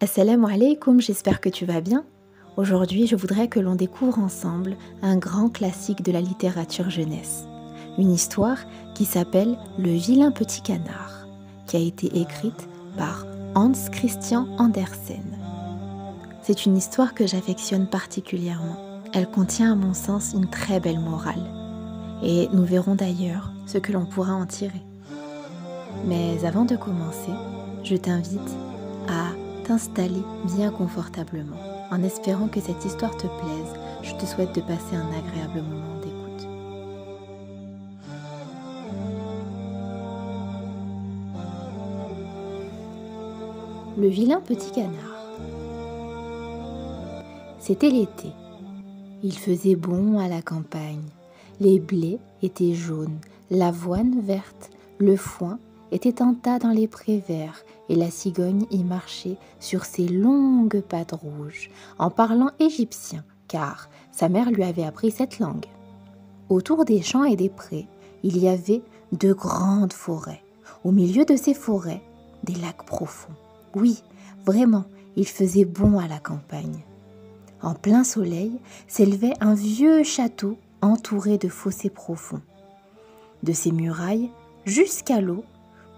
Assalamu alaikum, j'espère que tu vas bien. Aujourd'hui, je voudrais que l'on découvre ensemble un grand classique de la littérature jeunesse. Une histoire qui s'appelle Le vilain petit canard, qui a été écrite par Hans Christian Andersen. C'est une histoire que j'affectionne particulièrement. Elle contient à mon sens une très belle morale. Et nous verrons d'ailleurs ce que l'on pourra en tirer. Mais avant de commencer, je t'invite à t'installer bien confortablement. En espérant que cette histoire te plaise, je te souhaite de passer un agréable moment d'écoute. Le vilain petit canard. C'était l'été. Il faisait bon à la campagne. Les blés étaient jaunes, l'avoine verte, le foin était en tas dans les prés verts et la cigogne y marchait sur ses longues pattes rouges, en parlant égyptien, car sa mère lui avait appris cette langue. Autour des champs et des prés, il y avait de grandes forêts. Au milieu de ces forêts, des lacs profonds. Oui, vraiment, il faisait bon à la campagne. En plein soleil, s'élevait un vieux château entouré de fossés profonds. De ses murailles, jusqu'à l'eau,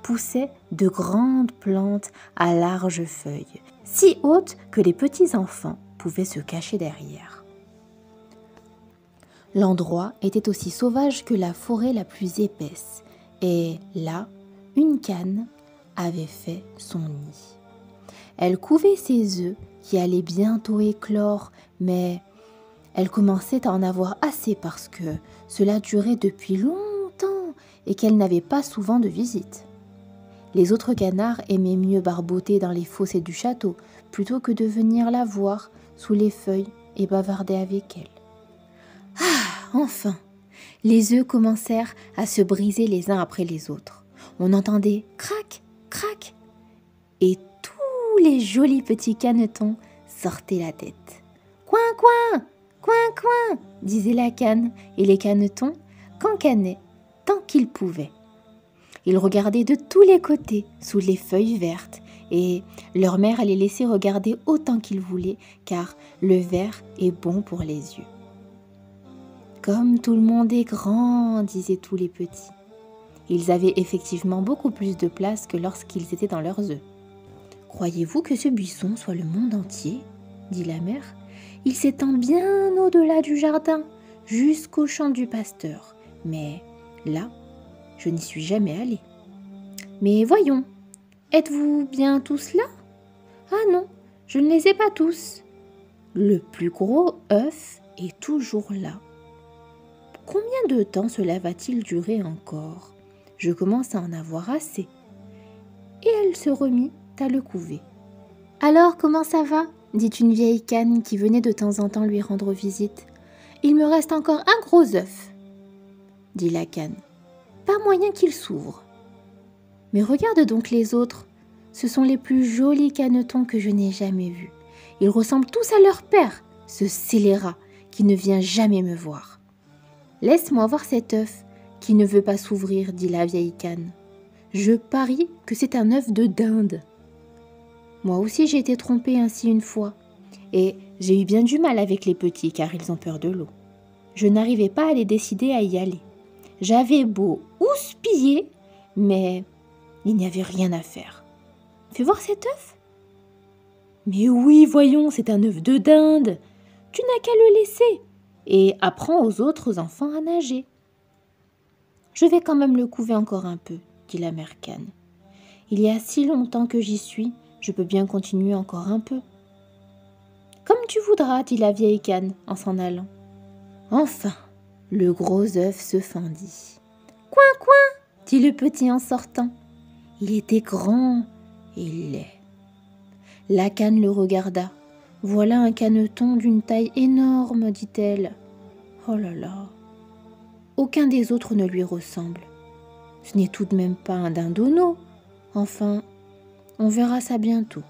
poussaient de grandes plantes à larges feuilles, si hautes que les petits enfants pouvaient se cacher derrière. L'endroit était aussi sauvage que la forêt la plus épaisse, et là, une cane avait fait son nid. Elle couvait ses œufs qui allaient bientôt éclore, mais elle commençait à en avoir assez parce que cela durait depuis longtemps et qu'elle n'avait pas souvent de visite. Les autres canards aimaient mieux barboter dans les fossés du château plutôt que de venir la voir sous les feuilles et bavarder avec elle. Ah, enfin! Les œufs commencèrent à se briser les uns après les autres. On entendait crac, crac, et tous les jolis petits canetons sortaient la tête. Coin, coin, coin, coin, disait la canne, et les canetons cancanaient tant qu'ils pouvaient. Ils regardaient de tous les côtés, sous les feuilles vertes, et leur mère les laissait regarder autant qu'ils voulaient, car le vert est bon pour les yeux. Comme tout le monde est grand, disaient tous les petits. Ils avaient effectivement beaucoup plus de place que lorsqu'ils étaient dans leurs œufs. « Croyez-vous que ce buisson soit le monde entier ?» dit la mère. « Il s'étend bien au-delà du jardin, jusqu'au champ du pasteur. Mais là, je n'y suis jamais allée. »« Mais voyons, êtes-vous bien tous là ?»« Ah non, je ne les ai pas tous. »« Le plus gros œuf est toujours là. »« Combien de temps cela va-t-il durer encore ? Je commence à en avoir assez. » Et elle se remit à le couver. « Alors, comment ça va ?» dit une vieille canne qui venait de temps en temps lui rendre visite. « Il me reste encore un gros œuf, » dit la canne. « Pas moyen qu'il s'ouvre. »« Mais regarde donc les autres, ce sont les plus jolis canetons que je n'ai jamais vus. Ils ressemblent tous à leur père, ce scélérat qui ne vient jamais me voir. »« Laisse-moi voir cet œuf qui ne veut pas s'ouvrir, dit la vieille canne. Je parie que c'est un œuf de dinde. Moi aussi j'ai été trompée ainsi une fois, et j'ai eu bien du mal avec les petits car ils ont peur de l'eau. Je n'arrivais pas à les décider à y aller. J'avais beau houspiller, mais il n'y avait rien à faire. Fais voir cet œuf. Mais oui, voyons, c'est un œuf de dinde. Tu n'as qu'à le laisser et apprends aux autres enfants à nager. Je vais quand même le couver encore un peu, dit la mère canne. Il y a si longtemps que j'y suis, je peux bien continuer encore un peu. Comme tu voudras, dit la vieille canne en s'en allant. Enfin, le gros œuf se fendit. Coin, coin, dit le petit en sortant. Il était grand et laid. La canne le regarda. Voilà un caneton d'une taille énorme, dit-elle. Oh là là, aucun des autres ne lui ressemble. Ce n'est tout de même pas un dindonneau. Enfin, on verra ça bientôt.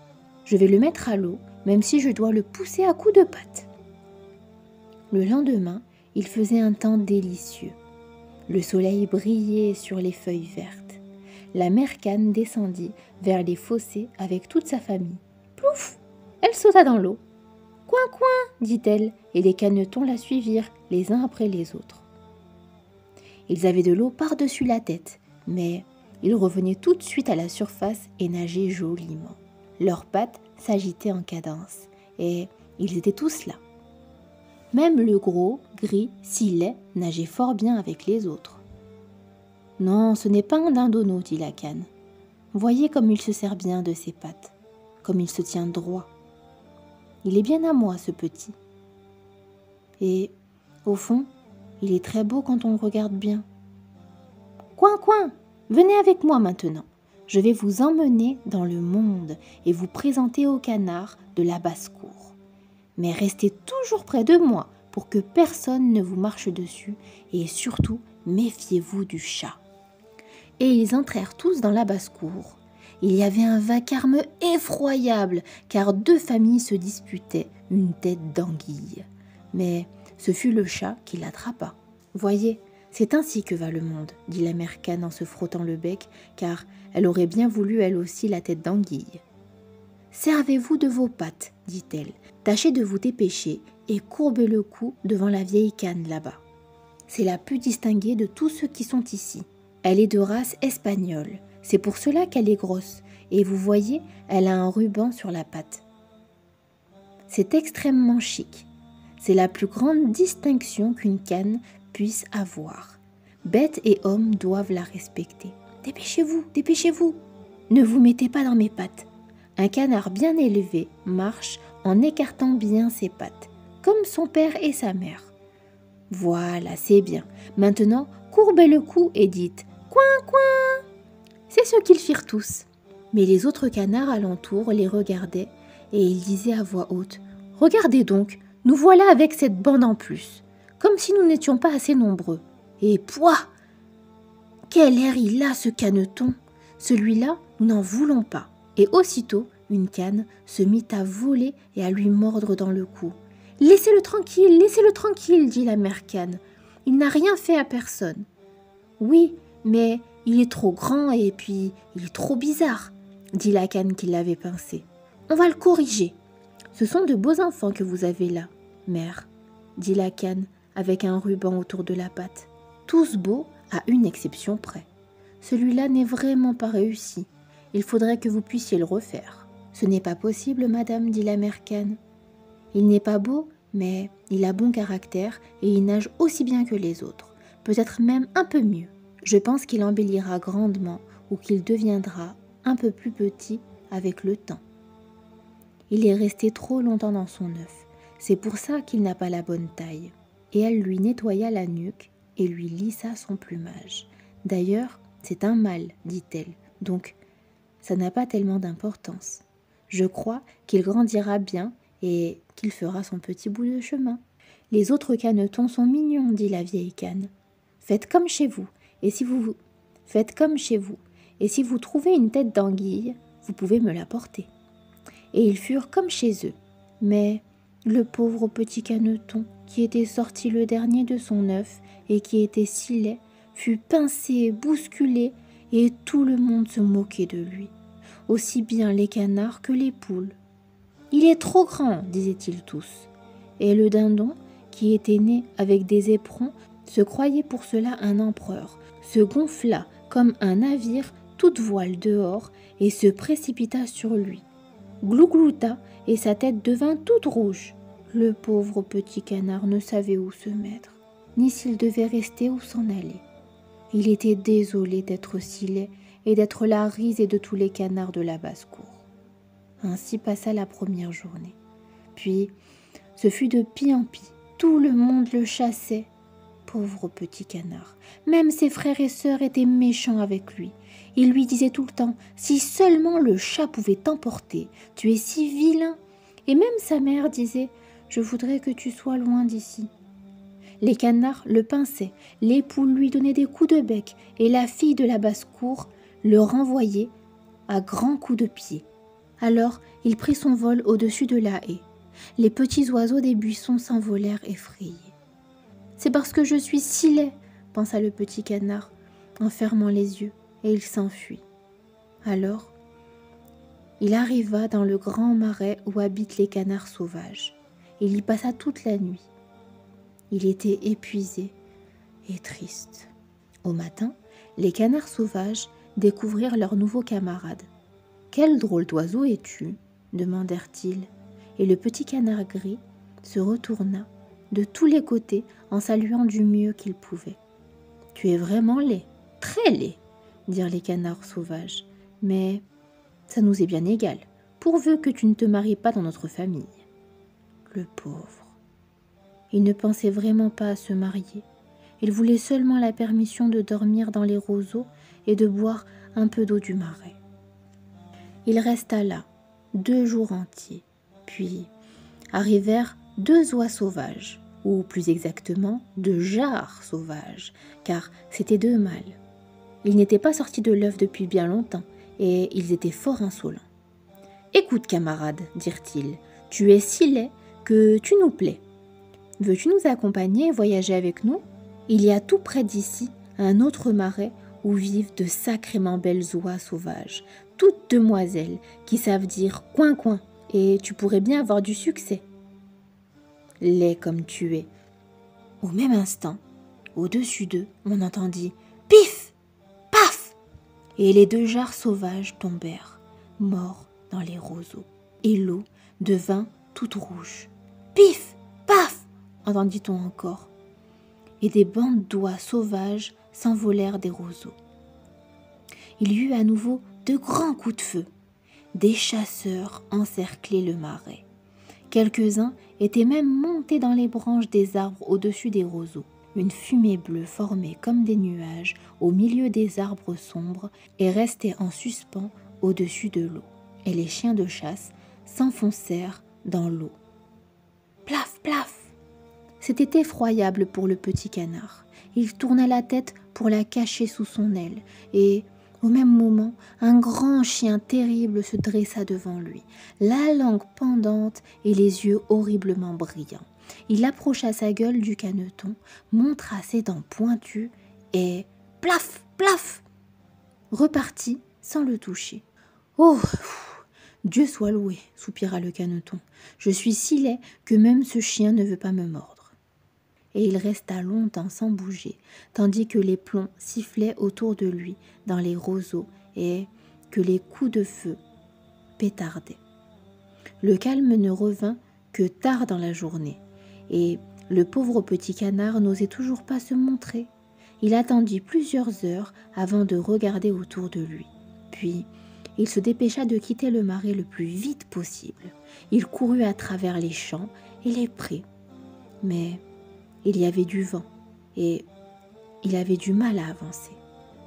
Je vais le mettre à l'eau, même si je dois le pousser à coups de patte. Le lendemain, il faisait un temps délicieux. Le soleil brillait sur les feuilles vertes. La mère canne descendit vers les fossés avec toute sa famille, Plouf! Elle sauta dans l'eau. Coin, coin, dit-elle, et les canetons la suivirent, les uns après les autres. Ils avaient de l'eau par-dessus la tête, mais ils revenaient tout de suite à la surface et nageaient joliment. Leurs pattes s'agitaient en cadence, et ils étaient tous là. Même le gros, gris, si laid, nageait fort bien avec les autres. « Non, ce n'est pas un dindonneau, dit la canne. Voyez comme il se sert bien de ses pattes, comme il se tient droit. Il est bien à moi, ce petit. Et, au fond, il est très beau quand on le regarde bien. Coin, coin, venez avec moi maintenant. Je vais vous emmener dans le monde et vous présenter au canard de la basse-cour. Mais restez toujours près de moi pour que personne ne vous marche dessus et surtout, méfiez-vous du chat. » Et ils entrèrent tous dans la basse-cour. Il y avait un vacarme effroyable, car 2 familles se disputaient une tête d'anguille. Mais ce fut le chat qui l'attrapa. « Voyez, c'est ainsi que va le monde, » dit la mère canne en se frottant le bec, car elle aurait bien voulu elle aussi la tête d'anguille. « Servez-vous de vos pattes, dit-elle. Tâchez de vous dépêcher et courbez le cou devant la vieille canne là-bas. C'est la plus distinguée de tous ceux qui sont ici. Elle est de race espagnole. C'est pour cela qu'elle est grosse. Et vous voyez, elle a un ruban sur la patte. C'est extrêmement chic. C'est la plus grande distinction qu'une canne puisse avoir. Bête et homme doivent la respecter. Dépêchez-vous, dépêchez-vous. Ne vous mettez pas dans mes pattes. Un canard bien élevé marche en écartant bien ses pattes, comme son père et sa mère. Voilà, c'est bien. Maintenant, courbez le cou et dites « Coin, coin !» C'est ce qu'ils firent tous. Mais les autres canards alentour les regardaient et ils disaient à voix haute « Regardez donc, nous voilà avec cette bande en plus, comme si nous n'étions pas assez nombreux. Et pouah! Quel air il a, ce caneton! Celui-là, nous n'en voulons pas. » Et aussitôt, une canne se mit à voler et à lui mordre dans le cou. « Laissez-le tranquille, dit la mère canne. Il n'a rien fait à personne. »« Oui, mais il est trop grand et puis il est trop bizarre, » dit la canne qui l'avait pincé. « On va le corriger. »« Ce sont de beaux enfants que vous avez là, mère, » dit la canne avec un ruban autour de la patte. « Tous beaux à une exception près. Celui-là n'est vraiment pas réussi. Il faudrait que vous puissiez le refaire. »« Ce n'est pas possible, madame, dit la mère canne. Il n'est pas beau, mais il a bon caractère et il nage aussi bien que les autres, peut-être même un peu mieux. Je pense qu'il embellira grandement ou qu'il deviendra un peu plus petit avec le temps. Il est resté trop longtemps dans son œuf, c'est pour ça qu'il n'a pas la bonne taille. » Et elle lui nettoya la nuque et lui lissa son plumage. « D'ailleurs, c'est un mâle, dit-elle, donc ça n'a pas tellement d'importance. Je crois qu'il grandira bien et qu'il fera son petit bout de chemin. »« Les autres canetons sont mignons, dit la vieille canne. Faites comme chez vous, et si vous trouvez une tête d'anguille, vous pouvez me l'apporter. » Et ils furent comme chez eux. Mais le pauvre petit caneton, qui était sorti le dernier de son œuf et qui était si laid, fut pincé, bousculé, et tout le monde se moquait de lui, aussi bien les canards que les poules. « Il est trop grand, disaient-ils tous. Et le dindon, qui était né avec des éperons, se croyait pour cela un empereur, se gonfla comme un navire toute voile dehors et se précipita sur lui. Glouglouta et sa tête devint toute rouge. Le pauvre petit canard ne savait où se mettre, ni s'il devait rester ou s'en aller. Il était désolé d'être si laid et d'être la risée de tous les canards de la basse-cour. Ainsi passa la première journée. Puis, ce fut de pis en pis. Tout le monde le chassait. Pauvre petit canard. Même ses frères et sœurs étaient méchants avec lui. Ils lui disaient tout le temps « Si seulement le chat pouvait t'emporter, tu es si vilain !» Et même sa mère disait « Je voudrais que tu sois loin d'ici. » Les canards le pinçaient, les poules lui donnaient des coups de bec et la fille de la basse-cour le renvoyait à grands coups de pied. Alors il prit son vol au-dessus de la haie. Les petits oiseaux des buissons s'envolèrent effrayés. « C'est parce que je suis si laid, » pensa le petit canard en fermant les yeux, et il s'enfuit. Alors, Il arriva dans le grand marais où habitent les canards sauvages. Il y passa toute la nuit. Il était épuisé et triste. Au matin, les canards sauvages découvrirent leur nouveau camarade. « Quel drôle d'oiseau es-tu » demandèrent-ils. Et le petit canard gris se retourna de tous les côtés en saluant du mieux qu'il pouvait. « Tu es vraiment laid, très laid » dirent les canards sauvages. « Mais ça nous est bien égal, pourvu que tu ne te maries pas dans notre famille. » Le pauvre. Il ne pensait vraiment pas à se marier. Il voulait seulement la permission de dormir dans les roseaux et de boire un peu d'eau du marais. Il resta là 2 jours entiers, puis arrivèrent 2 oies sauvages, ou plus exactement 2 jarres sauvages, car c'étaient 2 mâles. Ils n'étaient pas sortis de l'œuf depuis bien longtemps, et ils étaient fort insolents. « Écoute, camarade, dirent-ils, tu es si laid que tu nous plais. Veux-tu nous accompagner et voyager avec nous ? Il y a tout près d'ici un autre marais où vivent de sacrément belles oies sauvages, toutes demoiselles qui savent dire « coin coin » et tu pourrais bien avoir du succès. Laid comme tu es. Au même instant, au-dessus d'eux, on entendit « pif, paf » et les 2 jarres sauvages tombèrent, morts dans les roseaux, et l'eau devint toute rouge. « Pif, paf » entendit-on encore, et des bandes d'oies sauvages s'envolèrent des roseaux. Il y eut à nouveau de grands coups de feu. Des chasseurs encerclaient le marais. Quelques-uns étaient même montés dans les branches des arbres au-dessus des roseaux. Une fumée bleue formait comme des nuages au milieu des arbres sombres et restait en suspens au-dessus de l'eau. Et les chiens de chasse s'enfoncèrent dans l'eau. Plaf, plaf! C'était effroyable pour le petit canard. Il tourna la tête pour la cacher sous son aile et, au même moment, un grand chien terrible se dressa devant lui, la langue pendante et les yeux horriblement brillants. Il approcha sa gueule du caneton, montra ses dents pointues et, plaf, plaf, repartit sans le toucher. « Oh, Dieu soit loué !» soupira le caneton. « Je suis si laid que même ce chien ne veut pas me mordre. » Et il resta longtemps sans bouger, tandis que les plombs sifflaient autour de lui dans les roseaux et que les coups de feu pétardaient. Le calme ne revint que tard dans la journée, et le pauvre petit canard n'osait toujours pas se montrer. Il attendit plusieurs heures avant de regarder autour de lui. Puis, il se dépêcha de quitter le marais le plus vite possible. Il courut à travers les champs et les prés. Mais il y avait du vent et il avait du mal à avancer.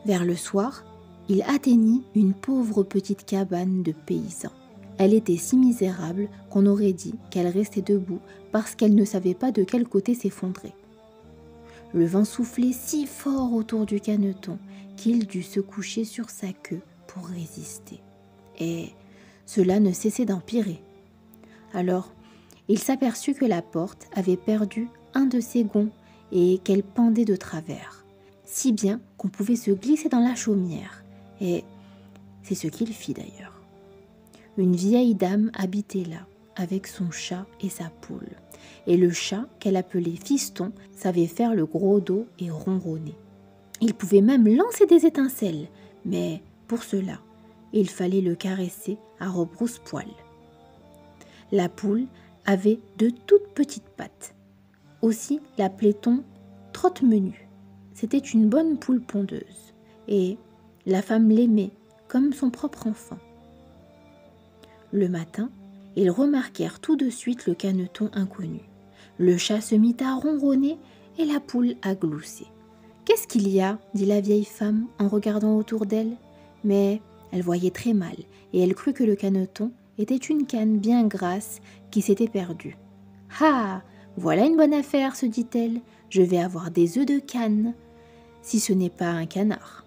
Vers le soir, il atteignit une pauvre petite cabane de paysans. Elle était si misérable qu'on aurait dit qu'elle restait debout parce qu'elle ne savait pas de quel côté s'effondrer. Le vent soufflait si fort autour du caneton qu'il dut se coucher sur sa queue pour résister. Et cela ne cessait d'empirer. Alors, il s'aperçut que la porte avait perdu un de ses gonds et qu'elle pendait de travers, si bien qu'on pouvait se glisser dans la chaumière. Et c'est ce qu'il fit d'ailleurs. Une vieille dame habitait là, avec son chat et sa poule. Et le chat, qu'elle appelait Fiston, savait faire le gros dos et ronronner. Il pouvait même lancer des étincelles, mais pour cela, il fallait le caresser à rebrousse-poil. La poule avait de toutes petites pattes. Aussi l'appelait-on trotte-menu. C'était une bonne poule pondeuse, et la femme l'aimait comme son propre enfant. Le matin, ils remarquèrent tout de suite le caneton inconnu. Le chat se mit à ronronner et la poule à glousser. « Qu'est-ce qu'il y a ?» dit la vieille femme en regardant autour d'elle. Mais elle voyait très mal et elle crut que le caneton était une canne bien grasse qui s'était perdue. « Ah, voilà une bonne affaire, se dit-elle. Je vais avoir des œufs de canne, si ce n'est pas un canard. »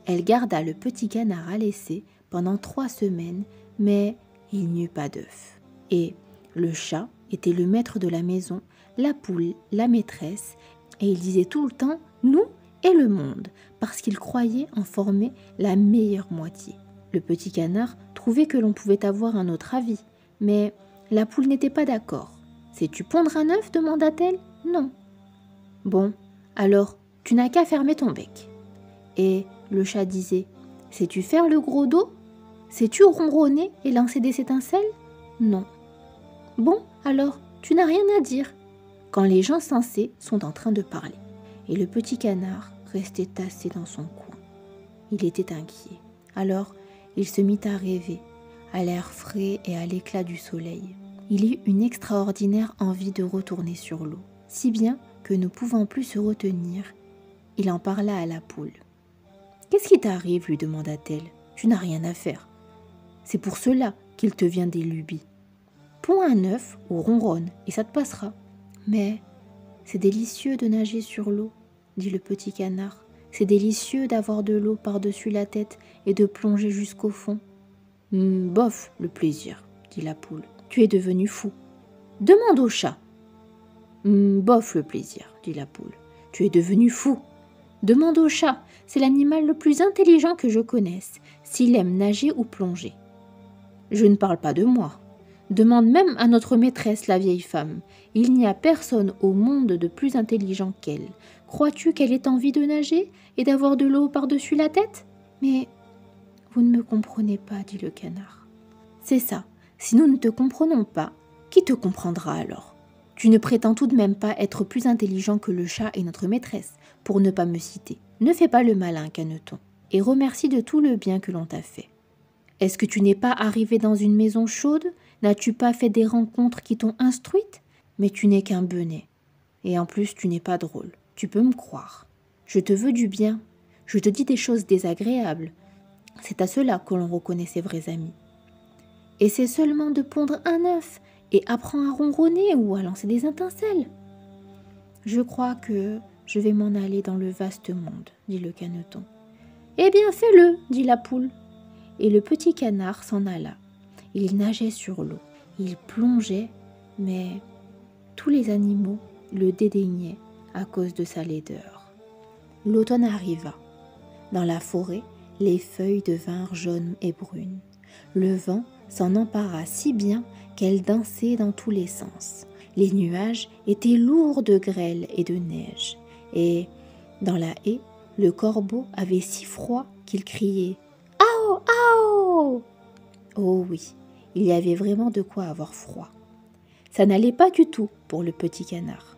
Elle garda le petit canard à laisser pendant 3 semaines, mais il n'y eut pas d'œufs. Et le chat était le maître de la maison, la poule la maîtresse, et il disait tout le temps « nous » et le monde, parce qu'il croyait en former la meilleure moitié. Le petit canard trouvait que l'on pouvait avoir un autre avis, mais la poule n'était pas d'accord. « Sais-tu pondre un œuf » demanda-t-elle. « Non. »« Bon, alors tu n'as qu'à fermer ton bec. » Et le chat disait « Sais-tu faire le gros dos ? Sais-tu ronronner et lancer des étincelles ? Non. »« Bon, alors tu n'as rien à dire, quand les gens sensés sont en train de parler. » Et le petit canard restait tassé dans son coin. Il était inquiet. Alors, il se mit à rêver, à l'air frais et à l'éclat du soleil. Il eut une extraordinaire envie de retourner sur l'eau, si bien que ne pouvant plus se retenir, il en parla à la poule. « Qu'est-ce qui t'arrive » lui demanda-t-elle. « Tu n'as rien à faire. C'est pour cela qu'il te vient des lubies. Ponds un œuf ou ronronne et ça te passera. » « Mais c'est délicieux de nager sur l'eau, » dit le petit canard. « C'est délicieux d'avoir de l'eau par-dessus la tête et de plonger jusqu'au fond. »« Bof, le plaisir, » dit la poule. « Tu es devenu fou. Demande au chat. »« Bof, le plaisir, » dit la poule. « Tu es devenu fou. Demande au chat, c'est l'animal le plus intelligent que je connaisse, s'il aime nager ou plonger. »« Je ne parle pas de moi. Demande même à notre maîtresse, la vieille femme. Il n'y a personne au monde de plus intelligent qu'elle. Crois-tu qu'elle ait envie de nager et d'avoir de l'eau par-dessus la tête ? » « Mais vous ne me comprenez pas, » dit le canard. « C'est ça. Si nous ne te comprenons pas, qui te comprendra alors ? Tu ne prétends tout de même pas être plus intelligent que le chat et notre maîtresse, pour ne pas me citer. Ne fais pas le malin, Caneton, et remercie de tout le bien que l'on t'a fait. Est-ce que tu n'es pas arrivé dans une maison chaude ? N'as-tu pas fait des rencontres qui t'ont instruite ? Mais tu n'es qu'un benêt. Et en plus, tu n'es pas drôle. Tu peux me croire. Je te veux du bien. Je te dis des choses désagréables. C'est à cela que l'on reconnaît ses vrais amis. Et c'est seulement de pondre un œuf et apprends à ronronner ou à lancer des étincelles. Je crois que je vais m'en aller dans le vaste monde, dit le Caneton. Eh bien, fais-le, dit la poule. Et le petit canard s'en alla. Il nageait sur l'eau, il plongeait, mais tous les animaux le dédaignaient à cause de sa laideur. L'automne arriva. Dans la forêt, les feuilles devinrent jaunes et brunes. Le vent s'en empara si bien qu'elles dansaient dans tous les sens. Les nuages étaient lourds de grêle et de neige. Et, dans la haie, le corbeau avait si froid qu'il criait « Ao, ao !» Oh oui, il y avait vraiment de quoi avoir froid. Ça n'allait pas du tout pour le petit canard.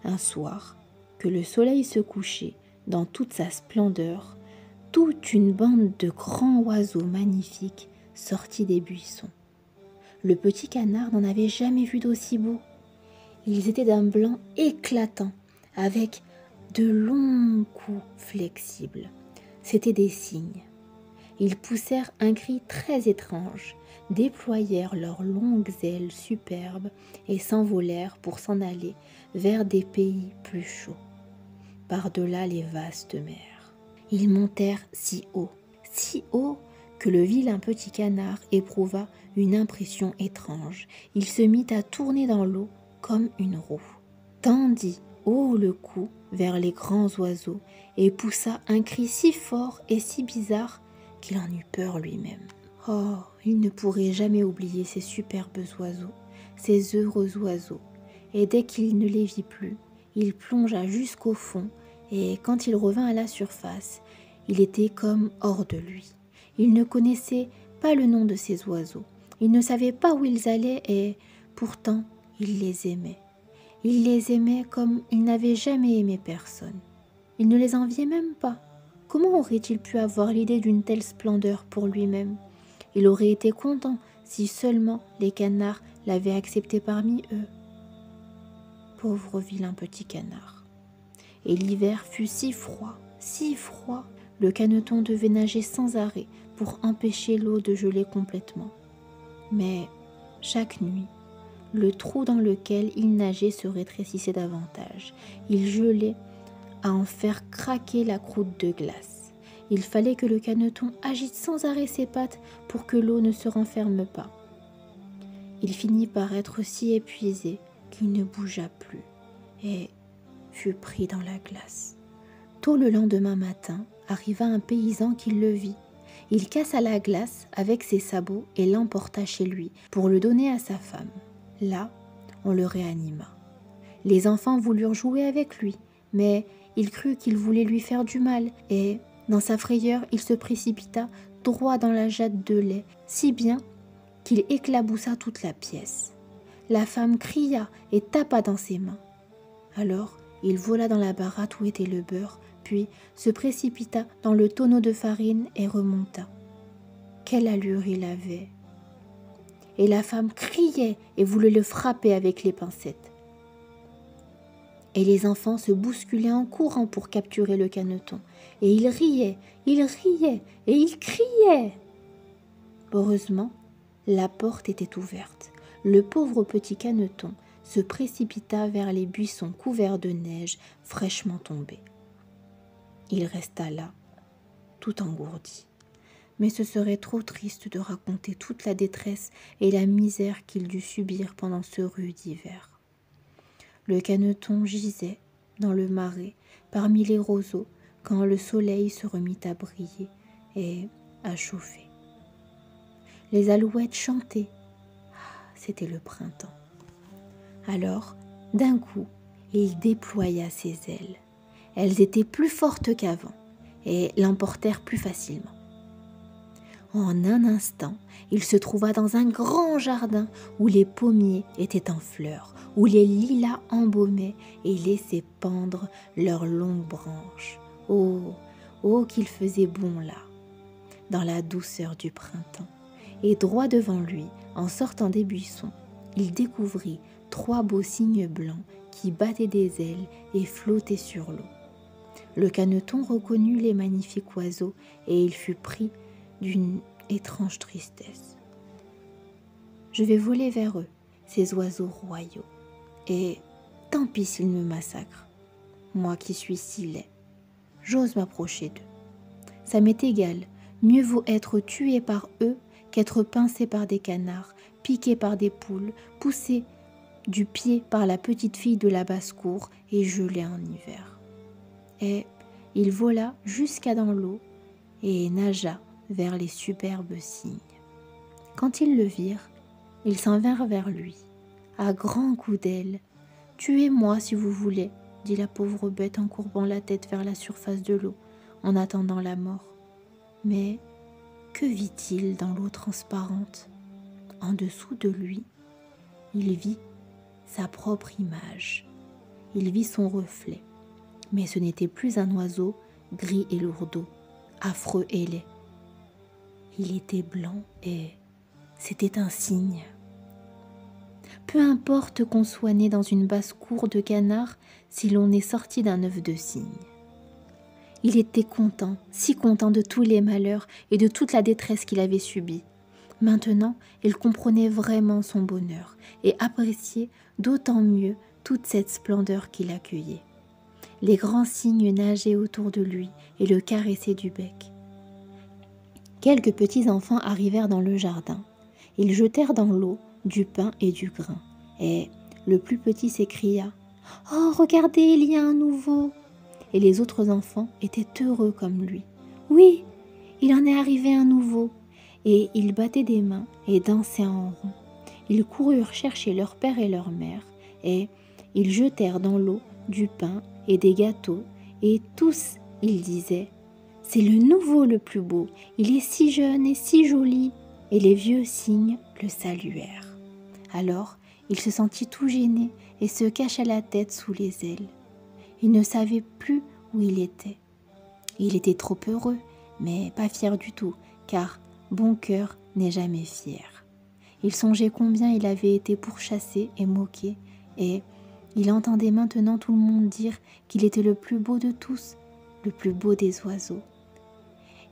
Un soir, que le soleil se couchait dans toute sa splendeur, toute une bande de grands oiseaux magnifiques sortit des buissons. Le petit canard n'en avait jamais vu d'aussi beaux. Ils étaient d'un blanc éclatant, avec de longs coups flexibles. C'étaient des cygnes. Ils poussèrent un cri très étrange, déployèrent leurs longues ailes superbes et s'envolèrent pour s'en aller vers des pays plus chauds, par-delà les vastes mers. Ils montèrent si haut que le vilain petit canard éprouva une impression étrange. Il se mit à tourner dans l'eau comme une roue, tendit haut le cou vers les grands oiseaux et poussa un cri si fort et si bizarre qu'il en eut peur lui-même. Oh, il ne pourrait jamais oublier ces superbes oiseaux, ces heureux oiseaux, et dès qu'il ne les vit plus, il plongea jusqu'au fond, et quand il revint à la surface, il était comme hors de lui. Il ne connaissait pas le nom de ces oiseaux, il ne savait pas où ils allaient, et pourtant il les aimait. Il les aimait comme il n'avait jamais aimé personne. Il ne les enviait même pas. Comment aurait-il pu avoir l'idée d'une telle splendeur pour lui-même ? Il aurait été content si seulement les canards l'avaient accepté parmi eux. Pauvre vilain petit canard. Et l'hiver fut si froid, le Caneton devait nager sans arrêt pour empêcher l'eau de geler complètement. Mais chaque nuit, le trou dans lequel il nageait se rétrécissait davantage. Il gelait à en faire craquer la croûte de glace. Il fallait que le Caneton agite sans arrêt ses pattes pour que l'eau ne se renferme pas. Il finit par être si épuisé qu'il ne bougea plus et fut pris dans la glace. Tôt le lendemain matin, arriva un paysan qui le vit. Il cassa la glace avec ses sabots et l'emporta chez lui pour le donner à sa femme. Là, on le réanima. Les enfants voulurent jouer avec lui, mais il crut qu'il voulait lui faire du mal et, dans sa frayeur, il se précipita droit dans la jatte de lait, si bien qu'il éclaboussa toute la pièce. La femme cria et tapa dans ses mains. Alors, il vola dans la baratte où était le beurre, puis se précipita dans le tonneau de farine et remonta. Quelle allure il avait! Et la femme criait et voulait le frapper avec les pincettes. Et les enfants se bousculaient en courant pour capturer le caneton. Et ils riaient et ils criaient. Heureusement, la porte était ouverte. Le pauvre petit caneton se précipita vers les buissons couverts de neige fraîchement tombée. Il resta là, tout engourdi. Mais ce serait trop triste de raconter toute la détresse et la misère qu'il dut subir pendant ce rude hiver. Le caneton gisait dans le marais parmi les roseaux quand le soleil se remit à briller et à chauffer. Les alouettes chantaient. C'était le printemps. Alors, d'un coup, il déploya ses ailes. Elles étaient plus fortes qu'avant et l'emportèrent plus facilement. En un instant, il se trouva dans un grand jardin où les pommiers étaient en fleurs, où les lilas embaumaient et laissaient pendre leurs longues branches. Oh, oh, qu'il faisait bon là, dans la douceur du printemps. Et droit devant lui, en sortant des buissons, il découvrit 3 beaux cygnes blancs qui battaient des ailes et flottaient sur l'eau. Le caneton reconnut les magnifiques oiseaux et il fut pris d'une étrange tristesse. Je vais voler vers eux, ces oiseaux royaux, et tant pis s'ils me massacrent, moi qui suis si laid. J'ose m'approcher d'eux. Ça m'est égal, mieux vaut être tué par eux qu'être pincé par des canards, piqué par des poules, poussé du pied par la petite fille de la basse-cour et gelé en hiver. Et il vola jusqu'à dans l'eau et nagea vers les superbes cygnes. Quand ils le virent, ils s'en vinrent vers lui, à grands coups d'ailes. « Tuez-moi si vous voulez, » dit la pauvre bête en courbant la tête vers la surface de l'eau, en attendant la mort. Mais que vit-il dans l'eau transparente? En dessous de lui, il vit sa propre image. Il vit son reflet. Mais ce n'était plus un oiseau gris et lourdeau, affreux et laid. Il était blanc et c'était un cygne. Peu importe qu'on soit né dans une basse-cour de canard si l'on est sorti d'un œuf de cygne. Il était content, si content de tous les malheurs et de toute la détresse qu'il avait subie. Maintenant, il comprenait vraiment son bonheur et appréciait d'autant mieux toute cette splendeur qu'il accueillait. Les grands cygnes nageaient autour de lui et le caressaient du bec. Quelques petits enfants arrivèrent dans le jardin. Ils jetèrent dans l'eau du pain et du grain. Et le plus petit s'écria « Oh, regardez, il y a un nouveau !» Et les autres enfants étaient heureux comme lui. « Oui, il en est arrivé un nouveau !» Et ils battaient des mains et dansaient en rond. Ils coururent chercher leur père et leur mère et ils jetèrent dans l'eau du pain et des gâteaux, et tous, ils disaient « C'est le nouveau le plus beau, il est si jeune et si joli !» Et les vieux cygnes le saluèrent. Alors, il se sentit tout gêné et se cacha la tête sous les ailes. Il ne savait plus où il était. Il était trop heureux, mais pas fier du tout, car bon cœur n'est jamais fier. Il songeait combien il avait été pourchassé et moqué, et il entendait maintenant tout le monde dire qu'il était le plus beau de tous, le plus beau des oiseaux.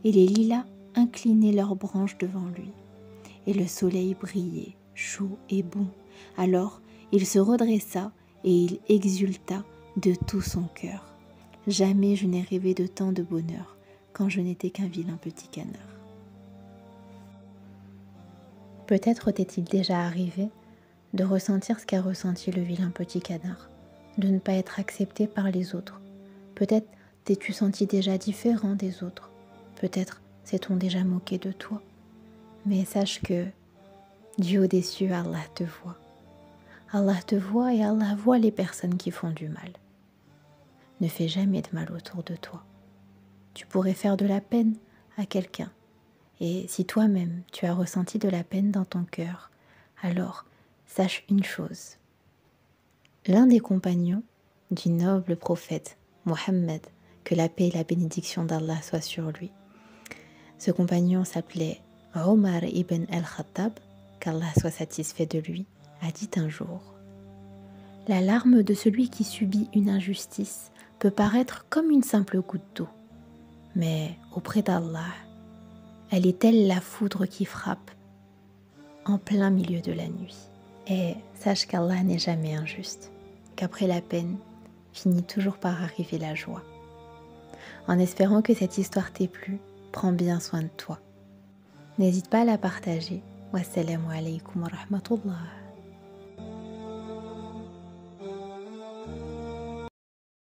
Et les lilas inclinaient leurs branches devant lui, et le soleil brillait, chaud et bon. Alors il se redressa et il exulta de tout son cœur. Jamais je n'ai rêvé de tant de bonheur quand je n'étais qu'un vilain petit canard. Peut-être t'est-il déjà arrivé de ressentir ce qu'a ressenti le vilain petit canard, de ne pas être accepté par les autres. Peut-être t'es-tu senti déjà différent des autres. Peut-être s'est-on déjà moqué de toi? Mais sache que du haut des cieux, Allah te voit. Allah te voit et Allah voit les personnes qui font du mal. Ne fais jamais de mal autour de toi. Tu pourrais faire de la peine à quelqu'un. Et si toi-même tu as ressenti de la peine dans ton cœur, alors sache une chose. L'un des compagnons du noble prophète Mohammed, que la paix et la bénédiction d'Allah soient sur lui, ce compagnon s'appelait Omar ibn al-Khattab, qu'Allah soit satisfait de lui, a dit un jour: la larme de celui qui subit une injustice peut paraître comme une simple goutte d'eau, mais auprès d'Allah, elle est telle la foudre qui frappe en plein milieu de la nuit. Et sache qu'Allah n'est jamais injuste, qu'après la peine, finit toujours par arriver la joie. En espérant que cette histoire t'ait plu, prends bien soin de toi. N'hésite pas à la partager. Wassalamu alaikum wa rahmatullah.